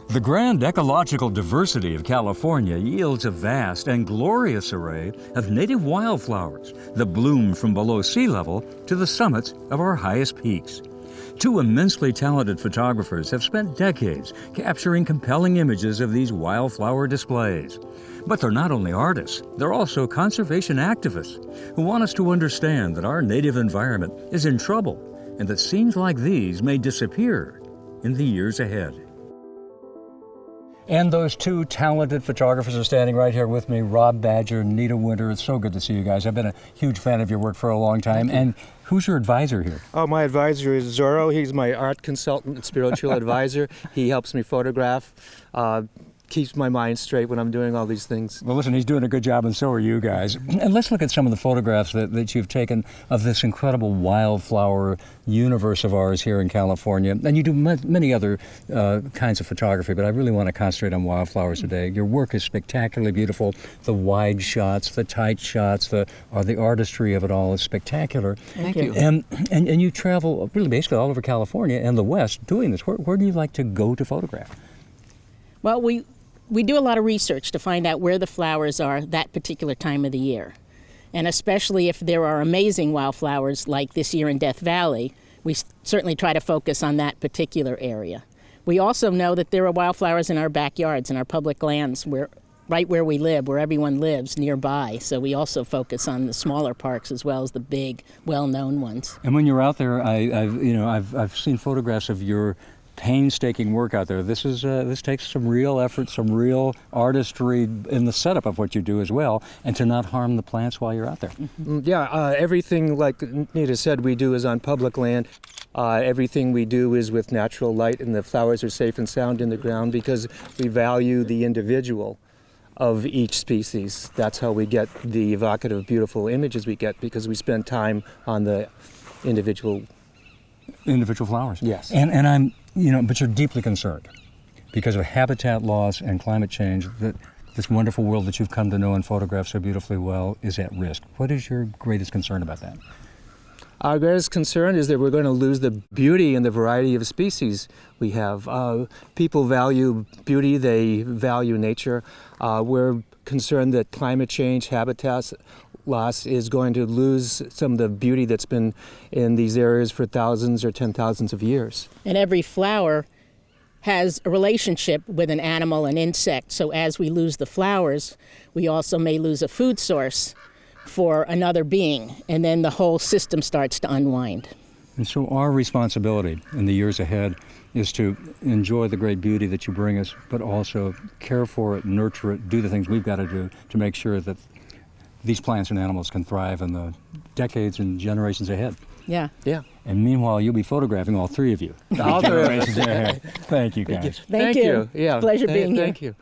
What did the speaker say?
The grand ecological diversity of California yields a vast and glorious array of native wildflowers that bloom from below sea level to the summits of our highest peaks. Two immensely talented photographers have spent decades capturing compelling images of these wildflower displays. But they're not only artists, they're also conservation activists who want us to understand that our native environment is in trouble and that scenes like these may disappear in the years ahead. And those two talented photographers are standing right here with me, Rob Badger and Nita Winter. It's so good to see you guys. I've been a huge fan of your work for a long time. And who's your advisor here? Oh, my advisor is Zorro. He's my art consultant and spiritual advisor. He helps me photograph, keeps my mind straight when I'm doing all these things. Well, listen, he's doing a good job, and so are you guys. And let's look at some of the photographs that you've taken of this incredible wildflower universe of ours here in California. And you do many other kinds of photography, but I really want to concentrate on wildflowers today. Your work is spectacularly beautiful. The wide shots, the tight shots, the artistry of it all is spectacular. Thank you. And you travel really basically all over California and the West doing this. Where do you like to go to photograph? Well, we do a lot of research to find out where the flowers are that particular time of the year. And especially if there are amazing wildflowers like this year in Death Valley, we certainly try to focus on that particular area. We also know that there are wildflowers in our backyards, in our public lands, right where we live, where everyone lives nearby. So we also focus on the smaller parks as well as the big, well-known ones. And when you're out there, I've seen photographs of your painstaking work out there. This takes some real effort, some real artistry in the setup of what you do as well, and to not harm the plants while you're out there. Yeah, everything, like Nita said, we do is on public land. Everything we do is with natural light, and the flowers are safe and sound in the ground because we value the individual of each species. That's how we get the evocative, beautiful images we get, because we spend time on the individual flowers. Yes. And but you're deeply concerned because of habitat loss and climate change that this wonderful world that you've come to know and photograph so beautifully well is at risk. What is your greatest concern about that? Our greatest concern is that we're going to lose the beauty and the variety of species we have. People value beauty, they value nature. We're concerned that climate change, habitat loss is going to lose some of the beauty that's been in these areas for thousands or 10,000s of years. And every flower has a relationship with an animal, an insect. So as we lose the flowers, we also may lose a food source for another being, and then the whole system starts to unwind. And so our responsibility in the years ahead is to enjoy the great beauty that you bring us, but also care for it, nurture it, do the things we've got to do to make sure that these plants and animals can thrive in the decades and generations ahead. Yeah. Yeah. And meanwhile, you'll be photographing all three of you. All three of us. Generations ahead. Thank you, guys. Thank you. Yeah. Pleasure being here. Thank you.